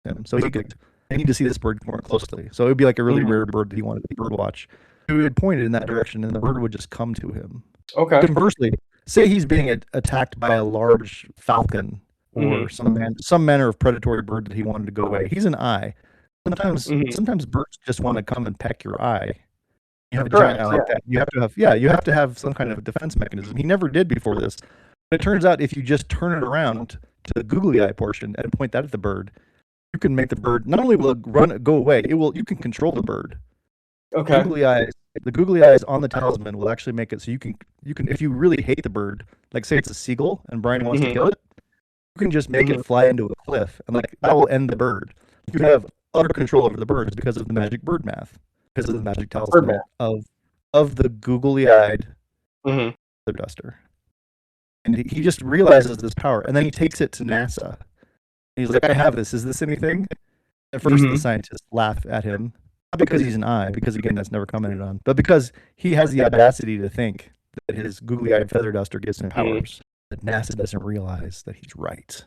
him. So he could. I need to see this bird more closely. So it would be like a really rare bird that he wanted to bird watch. He would point it in that direction, and the bird would just come to him. Okay. Conversely, say he's being attacked by a large falcon or some manner of predatory bird that he wanted to go away. He's an eye. Sometimes birds just want to come and peck your eye. You have a giant eye like that. You have to have some kind of defense mechanism. He never did before this. But it turns out if you just turn it around to the googly eye portion and point that at the bird, you can make the bird not only will it go away, you can control the bird. Okay. The googly eyes on the talisman will actually make it so you can if you really hate the bird, like say it's a seagull and Brian wants to kill it, you can just make it fly into a cliff and like that will end the bird. You have utter control over the birds because of the magic bird math, because of the magic talisman of the googly-eyed feather duster. And he just realizes this power, and then he takes it to NASA. He's like, I have this. Is this anything? At first, the scientists laugh at him, not because he's an eye, because again, that's never commented on, but because he has the audacity to think that his googly-eyed feather duster gives him powers. That NASA doesn't realize that he's right.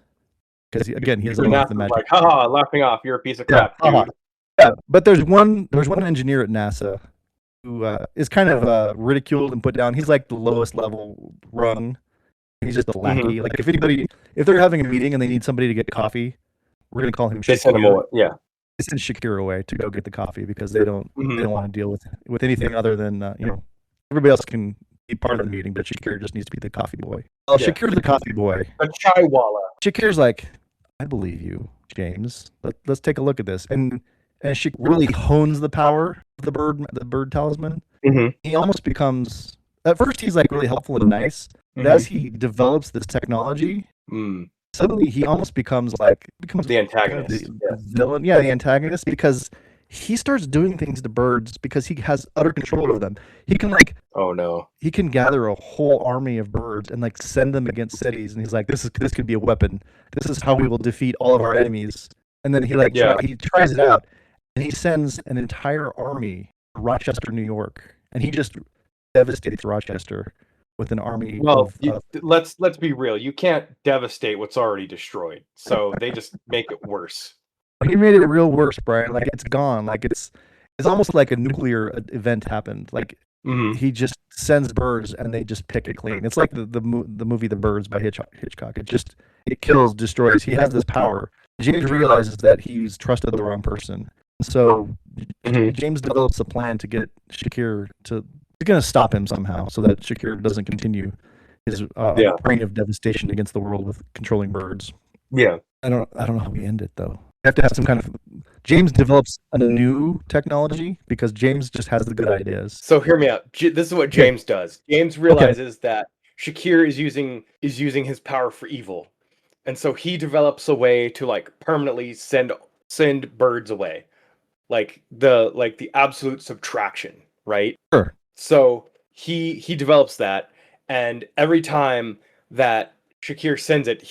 Because again, he doesn't have the magic. Like, haha, laughing off. You're a piece of crap, dude. Yeah, but there's one engineer at NASA who is kind of ridiculed and put down. He's like the lowest level rung. He's just a lackey. Like if they're having a meeting and they need somebody to get coffee, we're gonna call him. They send him away. Yeah, they send Shakir away to go get the coffee because they don't want to deal with anything other than everybody else can be part of the meeting, but Shakir just needs to be the coffee boy. Well, Shakir's the coffee boy. A chaiwala. Shakir's like, I believe you, James. Let's take a look at this. And she really hones the power of the bird talisman. He almost becomes, at first he's like really helpful and nice, but as he develops this technology, suddenly he almost becomes the antagonist. The villain. Yeah, the antagonist, because he starts doing things to birds because he has utter control over them. He can he can gather a whole army of birds and send them against cities, and he's like, this could be a weapon. This is how we will defeat all of our enemies. And then he he tries it out, and he sends an entire army to Rochester, New York, and he just devastates Rochester with an army. Well, let's be real. You can't devastate what's already destroyed, so they just make it worse. He made it real worse, Brian. It's gone. It's almost like a nuclear event happened. He just sends birds and they just pick it clean. It's like the movie The Birds by Hitchcock. It kills, destroys. He has this power. James realizes that he's trusted the wrong person. So James develops a plan to get Shakir to. He's going to stop him somehow so that Shakir doesn't continue his reign of devastation against the world with controlling birds. Yeah. I don't know how we end it though. You have to have some kind of. James develops a new technology because James just has the good ideas. So hear me out. This is what James does. James realizes that Shakir is using his power for evil, and so he develops a way to permanently send birds away, the absolute subtraction, right? Sure. So he develops that, and every time that Shakir sends it,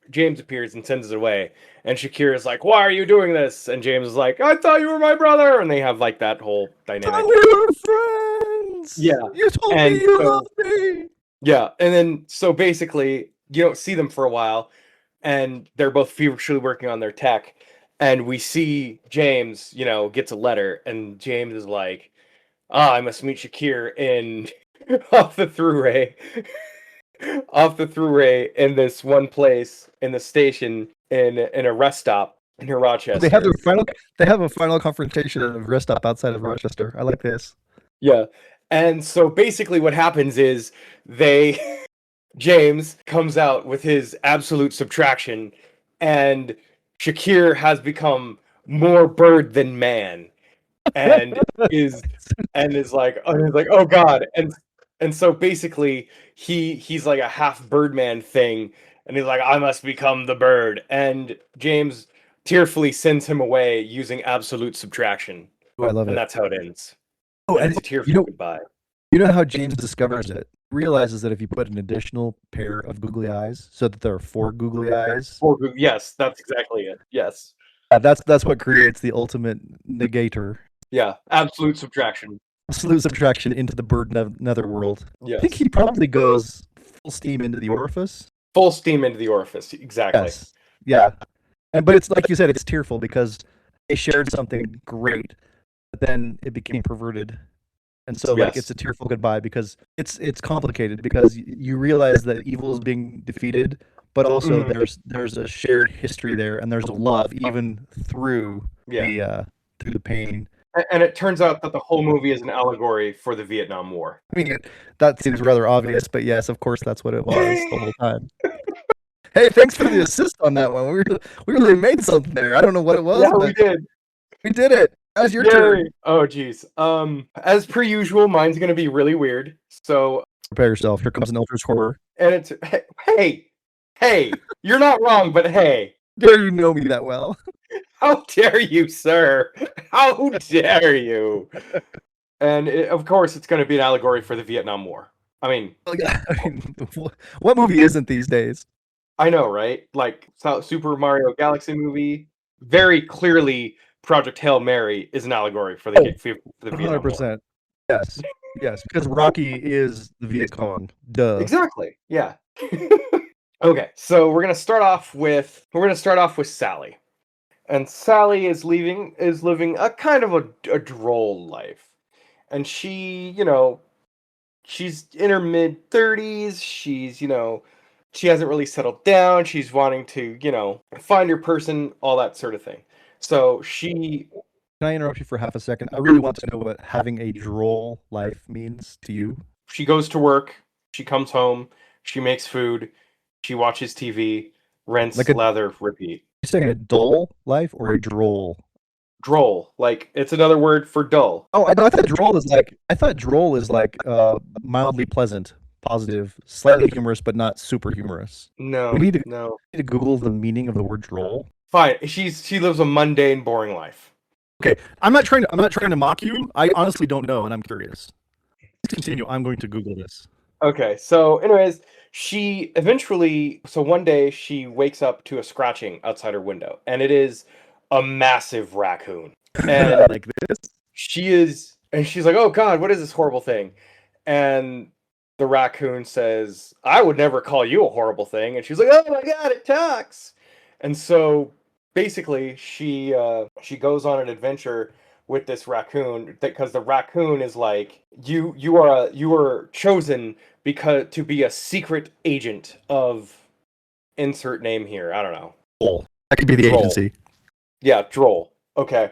James appears and sends it away. And Shakir is like, why are you doing this? And James is like, I thought you were my brother. And they have that whole dynamic. We were friends. Yeah. You told me you loved me. Yeah. And then, so basically, you don't see them for a while. And they're both feverishly working on their tech. And we see James, gets a letter. And James is like, I must meet Shakir off the throughway in this one place in the station in a rest stop near Rochester. They have a final confrontation at a rest stop outside of Rochester. I like this. Yeah. And so basically what happens is James comes out with his absolute subtraction, and Shakir has become more bird than man. And is like, oh God. And so basically he's like a half birdman thing, and he's like, I must become the bird. And James tearfully sends him away using absolute subtraction. Oh, I love it. And that's how it ends. Oh, and it's a tearful goodbye. You know how James discovers it? Realizes that if you put an additional pair of googly eyes, so that there are 4 googly eyes. Yes, that's exactly it. Yes. That's what creates the ultimate negator. Yeah, absolute subtraction. Absolute subtraction into the bird netherworld. Yes. I think he probably goes full steam into the orifice. Full steam into the orifice, exactly. Yes. Yeah. But it's like you said, it's tearful because they shared something great, but then it became perverted. And so it's a tearful goodbye because it's complicated because you realize that evil is being defeated, but also there's a shared history there, and there's a love even through the pain. And it turns out that the whole movie is an allegory for the Vietnam War. I mean, that seems rather obvious, but yes, of course, that's what it was the whole time. Hey, thanks for the assist on that one. We really made something there. I don't know what it was. Yeah, we did. We did it. That's your turn. Oh, geez. As per usual, mine's going to be really weird. So prepare yourself. Here comes an Eldritch Horror. And it's, hey, you're not wrong, but hey. Dare you know me that well? How dare you, sir? How dare you? And of course, it's going to be an allegory for the Vietnam War. I mean, what movie isn't these days? I know, right? Like Super Mario Galaxy movie. very clearly Project Hail Mary is an allegory for the Vietnam War. 100%. Yes, because Rocky is the Viet Cong. Duh. Exactly. Yeah. Okay, so we're gonna start off with Sally, and Sally is living a kind of a droll life, and she, she's in her mid-30s. She's, she hasn't really settled down. She's wanting to, find her person, all that sort of thing. So she. Can I interrupt you for half a second? I really want to know what having a droll life means to you. She goes to work. She comes home. She makes food. She watches TV. Rinse, lather, repeat. You're saying a dull life or a droll? Droll, like it's another word for dull. Oh, I thought droll is like mildly pleasant, positive, slightly humorous, but not super humorous. No, we need no. to Google the meaning of the word droll. Fine, she lives a mundane, boring life. Okay, I'm not trying to mock you. I honestly don't know, and I'm curious. Let's continue. I'm going to Google this. Okay, so anyways, one day she wakes up to a scratching outside her window, and it is a massive raccoon. And like this? She's like, "Oh God, what is this horrible thing?" And the raccoon says, "I would never call you a horrible thing." And she's like, "Oh my God, it talks!" And so basically, she goes on an adventure with this raccoon because the raccoon is like, you are chosen to be a secret agent of insert name here. I don't know. Droll. That could be the agency. Yeah, droll. Okay.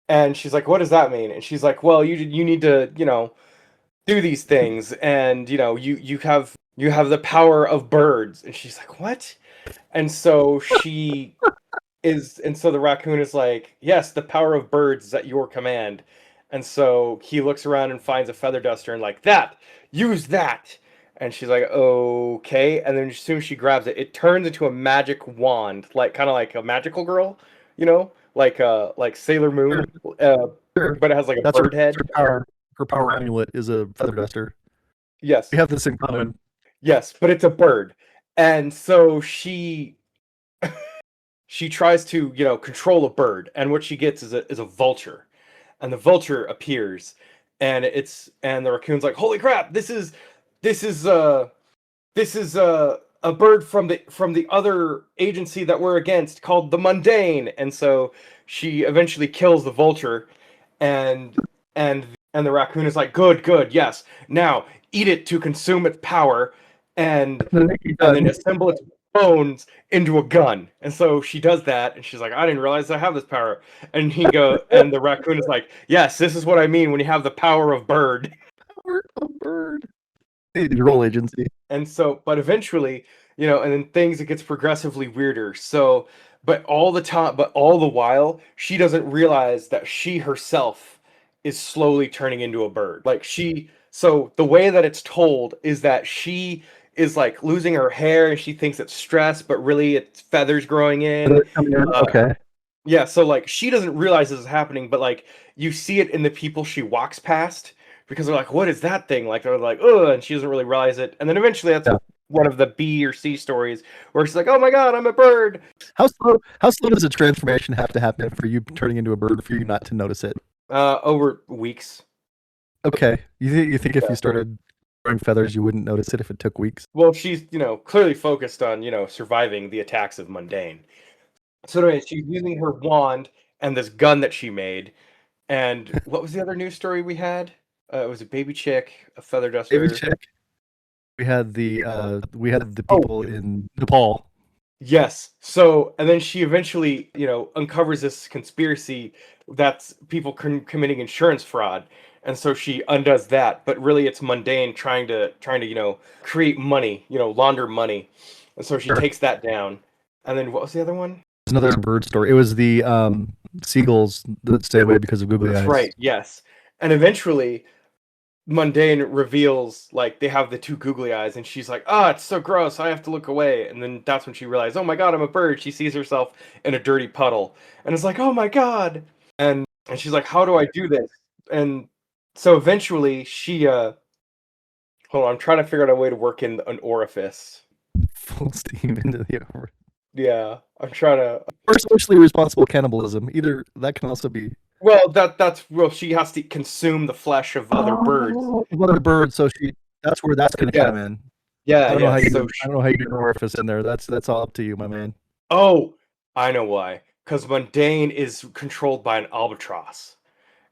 And she's like, "What does that mean?" And she's like, "Well, you need to, do these things, and you have the power of birds." And she's like, "What?" And so the raccoon is like, "Yes, the power of birds is at your command." And so he looks around and finds a feather duster and like, use that. And she's like, "Okay." And then as soon as she grabs it, it turns into a magic wand, like kind of like a magical girl, like Sailor Moon, Sure. But it has like a bird head. Her power amulet is a feather duster. Yes. We have this in common. Yes, but it's a bird. And so she tries to, control a bird, and what she gets is a vulture. And the vulture appears, and the raccoon's like, "Holy crap, this is a bird from the other agency that we're against called the Mundane." And so she eventually kills the vulture, and the raccoon is like, good, yes. Now eat it to consume its power, and then assemble its bones into a gun. And so she does that, and she's like, "I didn't realize I have this power." And the raccoon is like, "Yes, this is what I mean when you have the power of bird." Power of bird. Your role agency. And so, but eventually, and then it gets progressively weirder. So, but all the while, she doesn't realize that she herself is slowly turning into a bird. So the way that it's told is that she is like losing her hair and she thinks it's stress, but really it's feathers growing in. Okay. Yeah, so like she doesn't realize this is happening, but like you see it in the people she walks past because they're like, "What is that thing?" Like they're like, "Ugh," and she doesn't really realize it. And then eventually that's one of the B or C stories where she's like, "Oh my God, I'm a bird." How slow does a transformation have to happen for you turning into a bird for you not to notice it? Over weeks. Okay. You think if you started growing feathers, you wouldn't notice it if it took weeks? Well, she's, clearly focused on, surviving the attacks of Mundane. So anyway, she's using her wand and this gun that she made. And what was the other news story we had? It was a baby chick, a feather duster. Baby chick. We had the people in Nepal. Yes. So, and then she eventually, uncovers this conspiracy that's people committing insurance fraud. And so she undoes that, but really it's Mundane trying to create money, launder money. And so she takes that down. And then what was the other one? It's another bird story. It was the seagulls that stay away because of googly eyes. That's right, yes. And eventually Mundane reveals, like, they have the two googly eyes, and she's like, "Ah, it's so gross, I have to look away." And then that's when she realizes, "Oh my God, I'm a bird." She sees herself in a dirty puddle, and it's like, "Oh my God." And she's like, "How do I do this?" And so eventually she, hold on, I'm trying to figure out a way to work in an orifice. Full steam into the orifice. Yeah, I'm trying to. Or socially responsible cannibalism. Either that can also be. Well, she has to consume the flesh of other birds. Of other birds, so that's where that's going to come in. Yeah, I don't know how you so I don't know how you do an orifice in there. That's all up to you, my man. Oh, I know why. Because Mundane is controlled by an albatross,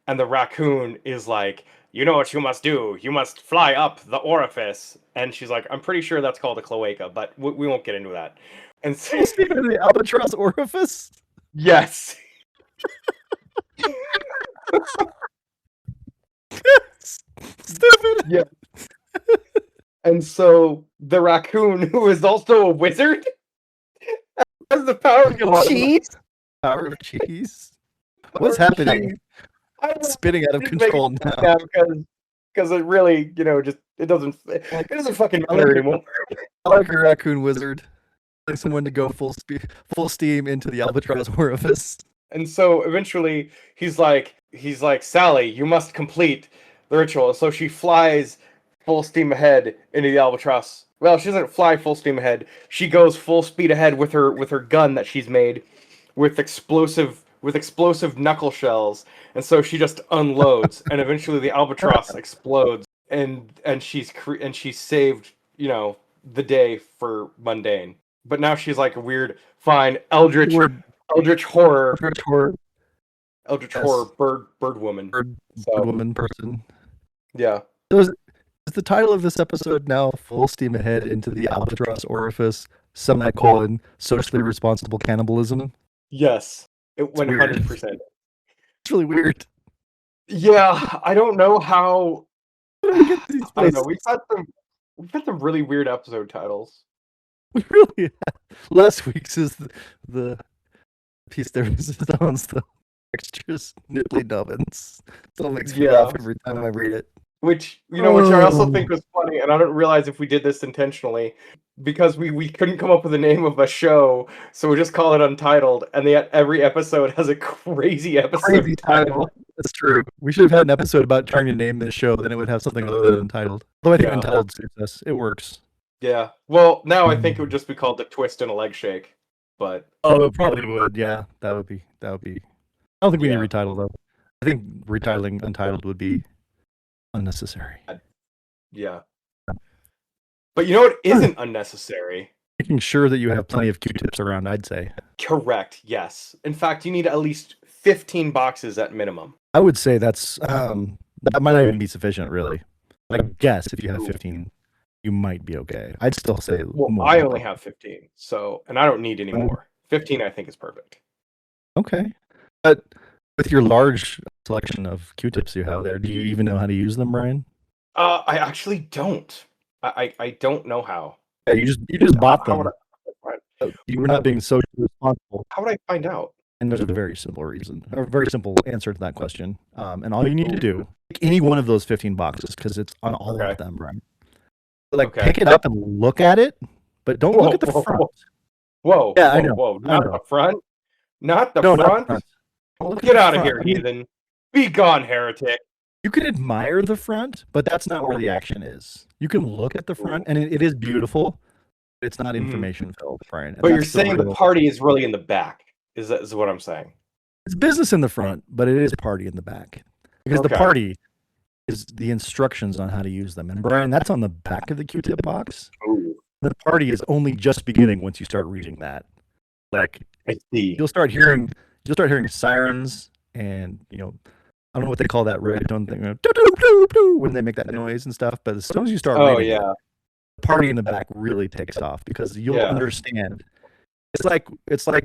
and the raccoon is like, you know what you must do? You must fly up the orifice. And she's like, I'm pretty sure that's called a cloaca, but we won't get into that. And so, speaking of the albatross orifice, yes. Stupid. Yeah. And so the raccoon, who is also a wizard, has the power of cheese. Power of cheese. What's happening? I'm spinning out of control now. Because it really, it doesn't fucking matter anymore. I like a raccoon wizard. Like someone to go full steam into the albatross orifice. And so eventually he's like, Sally, you must complete the ritual. So she flies full steam ahead into the albatross. Well, she doesn't fly full steam ahead. She goes full speed ahead with her gun that she's made with explosive knuckle shells. And so she just unloads, and eventually the albatross explodes, and she's saved, the day for Mundane. But now she's like a weird, fine eldritch horror bird woman. Bird woman person. Yeah. So is the title of this episode now Full Steam Ahead into the Albatross Orifice, semicolon, socially responsible cannibalism? Yes. It went 100%. It's really weird. Yeah, I don't know how. I don't know. We've had some really weird episode titles. We really have. Last week's is the piece de resistance, the extras, nipply nubbins. Still makes me laugh every time I read it. Which I also think was funny, and I don't realize if we did this intentionally, because we couldn't come up with a name of a show, so we just call it Untitled, and yet every episode has a crazy title. That's true. We should have had an episode about trying to name this show, then it would have something other than Untitled. Though I think Untitled suits us. It works. Yeah. Well, now I think it would just be called The Twist and a Leg Shake. But it probably would. Yeah, that would be. I don't think we need to retitle though. I think retitling Untitled would be unnecessary. Yeah. But you know what isn't unnecessary? Making sure that you have plenty of Q-tips around, I'd say. Correct. Yes. In fact, you need at least 15 boxes at minimum. I would say that's that might not even be sufficient, really. I guess if you have 15. You might be okay. I'd still say. Well, I only have 15, and I don't need any more. 15, I think, is perfect. Okay, but with your large selection of Q-tips you have there, do you even know how to use them, Brian? I actually don't. I don't know how. Yeah, you just bought them. You were not being socially responsible. How would I find out? And there's a very simple reason, or a very simple answer to that question. And all you need to do, pick any one of those 15 boxes, because it's on all of them, Brian. Pick it up and look at it, but don't look at the front. Whoa. Yeah, I know. Whoa. Not the front? Not the front? Not the front? Get out of here, heathen. Be gone, heretic. You can admire the front, but that's not where the action is. You can look at the front, and it is beautiful. But it's not information filled, Brian. But you're saying the party is really in the back, is what I'm saying. It's business in the front, but it is party in the back. Because the party is the instructions on how to use them. And Brian, that's on the back of the Q-tip box. Ooh. The party is only just beginning once you start reading that. Like, I see. You'll start hearing sirens, and I don't know what they call that ringtone thing, when they make that noise and stuff. But as soon as you start reading, the party in the back really takes off, because you'll understand. It's like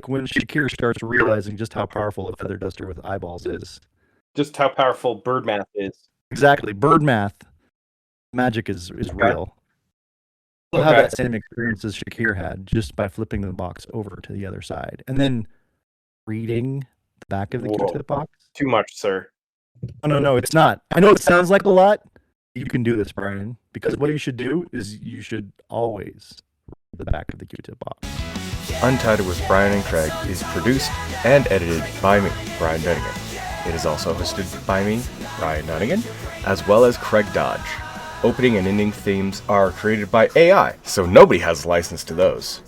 when Shakir starts realizing just how powerful a feather duster with eyeballs is. Just how powerful bird math is. Exactly. Bird math magic is real. You'll have that same experience as Shakir had, just by flipping the box over to the other side. And then reading the back of the Q-tip box. Too much, sir. No, it's not. I know it sounds like a lot. You can do this, Brian. Because what you should do is you should always read the back of the Q-tip box. Untitled with Brian and Craig is produced and edited by me, Brian Dunnigan. It is also hosted by me, Brian Dunnigan, as well as Craig Dodge. Opening and ending themes are created by AI, so nobody has license to those.